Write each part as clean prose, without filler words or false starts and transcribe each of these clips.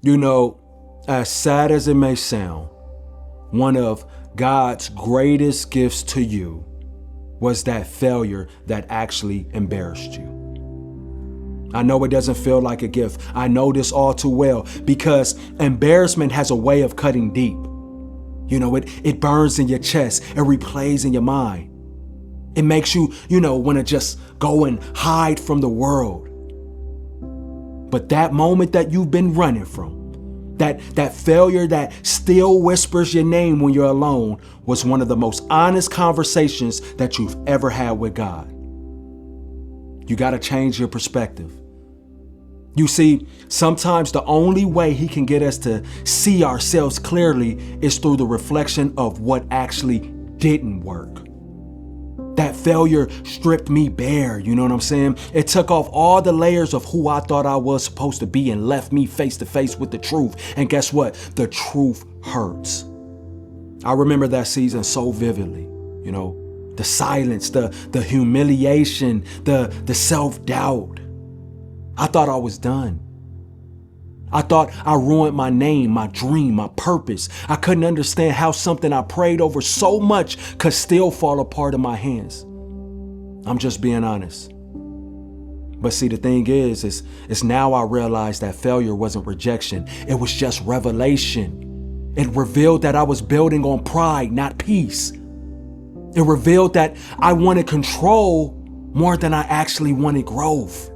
You know, as sad as it may sound, one of God's greatest gifts to you was that failure that actually embarrassed you. I know it doesn't feel like a gift. I know this all too well because embarrassment has a way of cutting deep. You know, it burns in your chest, it replays in your mind. It makes you, want to just go and hide from the world. But that moment that you've been running from, that failure that still whispers your name when you're alone, was one of the most honest conversations that you've ever had with God. You got to change your perspective. You see, sometimes the only way he can get us to see ourselves clearly is through the reflection of what actually didn't work. That failure stripped me bare, you know what I'm saying? It took off all the layers of who I thought I was supposed to be and left me face to face with the truth. And guess what? The truth hurts. I remember that season so vividly, the silence, the humiliation, the self-doubt. I thought I was done. I thought I ruined my name, my dream, my purpose. I couldn't understand how something I prayed over so much could still fall apart in my hands. I'm just being honest. But see, the thing is now I realize that failure wasn't rejection. It was just revelation. It revealed that I was building on pride, not peace. It revealed that I wanted control more than I actually wanted growth.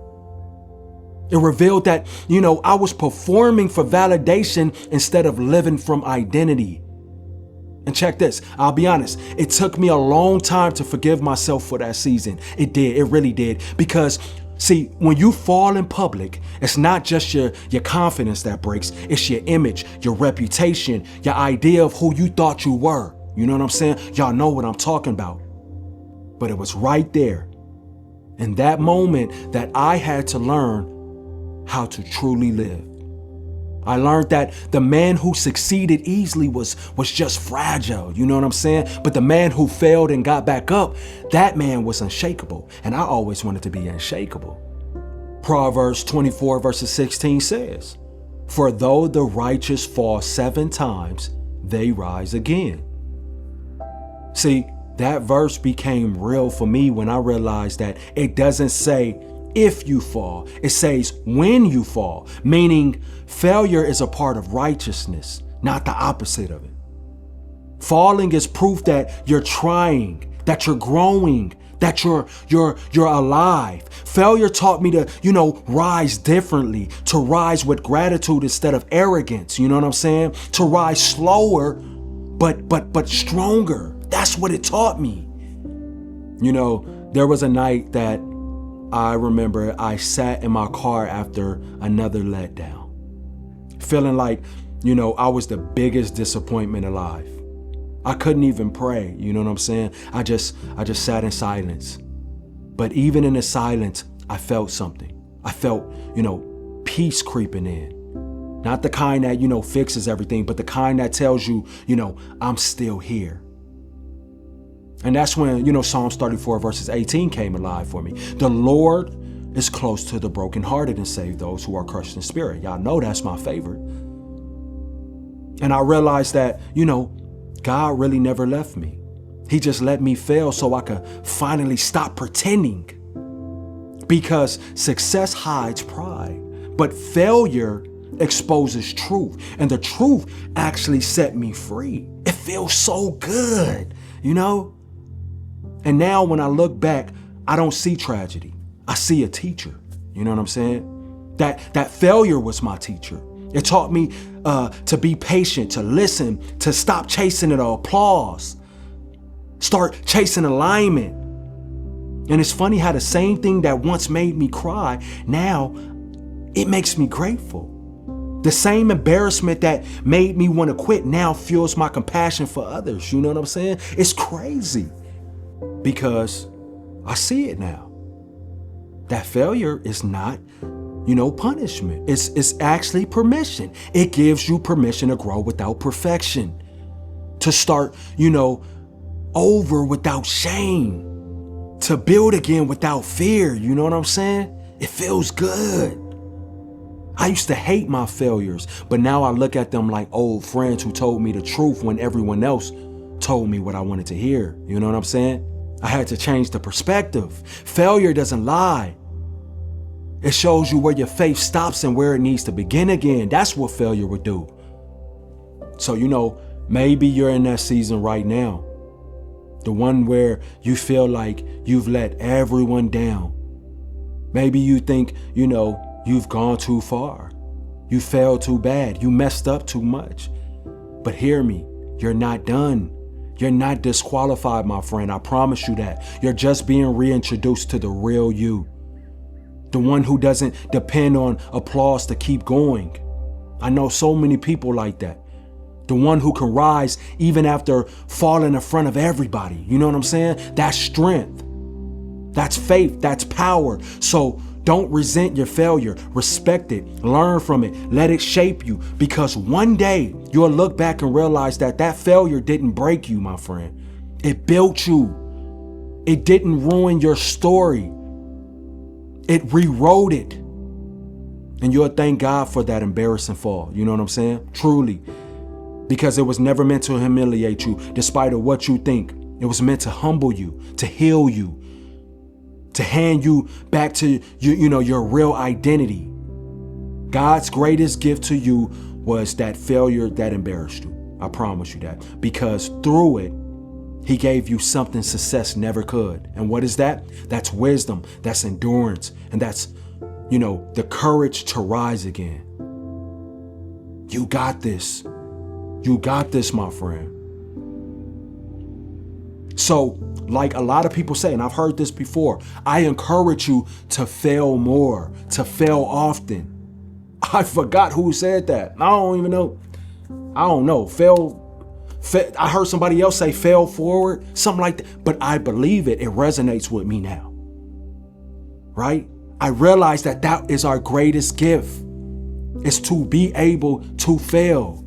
It revealed that, I was performing for validation instead of living from identity. And check this, I'll be honest, it took me a long time to forgive myself for that season. It did, it really did. Because, see, when you fall in public, it's not just your confidence that breaks, it's your image, your reputation, your idea of who you thought you were. You know what I'm saying? Y'all know what I'm talking about. But it was right there, in that moment, that I had to learn how to truly live. I learned that the man who succeeded easily was just fragile, you know what I'm saying? But the man who failed and got back up, that man was unshakable. And I always wanted to be unshakable. Proverbs 24 verses 16 says, "For though the righteous fall 7 times, they rise again." See, that verse became real for me when I realized that it doesn't say if you fall, it says when you fall, meaning failure is a part of righteousness, not the opposite of it. Falling is proof that you're trying, that you're growing, that you're alive. Failure taught me to, rise differently, to rise with gratitude instead of arrogance, you know what I'm saying? To rise slower, but stronger. That's what it taught me. There was a night that I remember I sat in my car after another letdown, feeling like, I was the biggest disappointment alive. I couldn't even pray, you know what I'm saying? I just sat in silence. But even in the silence, I felt something. I felt, peace creeping in. Not the kind that, fixes everything, but the kind that tells you, I'm still here. And that's when, Psalms 34 verses 18 came alive for me. The Lord is close to the brokenhearted and save those who are crushed in spirit. Y'all know that's my favorite. And I realized that, God really never left me. He just let me fail so I could finally stop pretending. Because success hides pride, but failure exposes truth. And the truth actually set me free. It feels so good, And now when I look back, I don't see tragedy. I see a teacher. You know what I'm saying? That failure was my teacher. It taught me to be patient, to listen, to stop chasing the applause, start chasing alignment. And it's funny how the same thing that once made me cry, now it makes me grateful. The same embarrassment that made me want to quit now fuels my compassion for others. You know what I'm saying? It's crazy. Because I see it now. That failure is not, punishment. It's actually permission. It gives you permission to grow without perfection. To start, over without shame. To build again without fear. You know what I'm saying? It feels good. I used to hate my failures, but now I look at them like old friends who told me the truth when everyone else told me what I wanted to hear. You know what I'm saying? I had to change the perspective. Failure doesn't lie. It shows you where your faith stops and where it needs to begin again. That's what failure would do. So, maybe you're in that season right now. The one where you feel like you've let everyone down. Maybe you think, you've gone too far. You failed too bad. You messed up too much. But hear me, you're not done. You're not disqualified, my friend. I promise you that. You're just being reintroduced to the real you. The one who doesn't depend on applause to keep going. I know so many people like that. The one who can rise even after falling in front of everybody. You know what I'm saying? That's strength. That's faith. That's power. So don't resent your failure. Respect it. Learn from it. Let it shape you. Because one day you'll look back and realize that failure didn't break you, my friend. It built you. It didn't ruin your story. It rewrote it. And you'll thank God for that embarrassing fall. You know what I'm saying? Truly. Because it was never meant to humiliate you, despite of what you think. It was meant to humble you, to heal you, to hand you back to your real identity. God's greatest gift to you was that failure that embarrassed you. I promise you that. Because through it, He gave you something success never could. And what is that? That's wisdom, that's endurance, and that's, the courage to rise again. You got this. You got this, my friend. So, like a lot of people say, and I've heard this before, I encourage you to fail more, to fail often. I forgot who said that. I don't even know. I don't know. I heard somebody else say fail forward, something like that. But I believe it. It resonates with me now. Right? I realize that is our greatest gift. Is to be able to fail.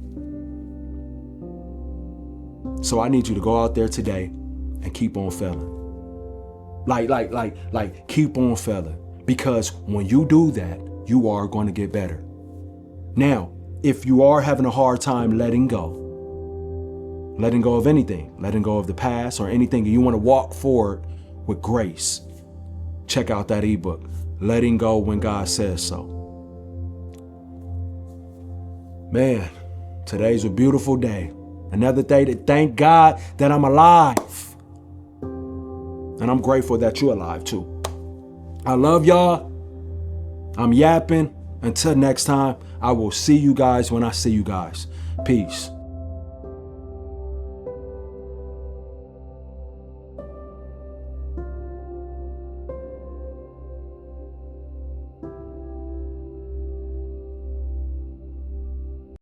So I need you to go out there today and keep on failing. Like keep on failing. Because when you do that, you are going to get better. Now, if you are having a hard time letting go of anything, letting go of the past or anything, and you want to walk forward with grace, check out that ebook, Letting Go When God Says So. Man, today's a beautiful day. Another day to thank God that I'm alive. And I'm grateful that you're alive too. I love y'all. I'm yapping. Until next time, I will see you guys when I see you guys. Peace.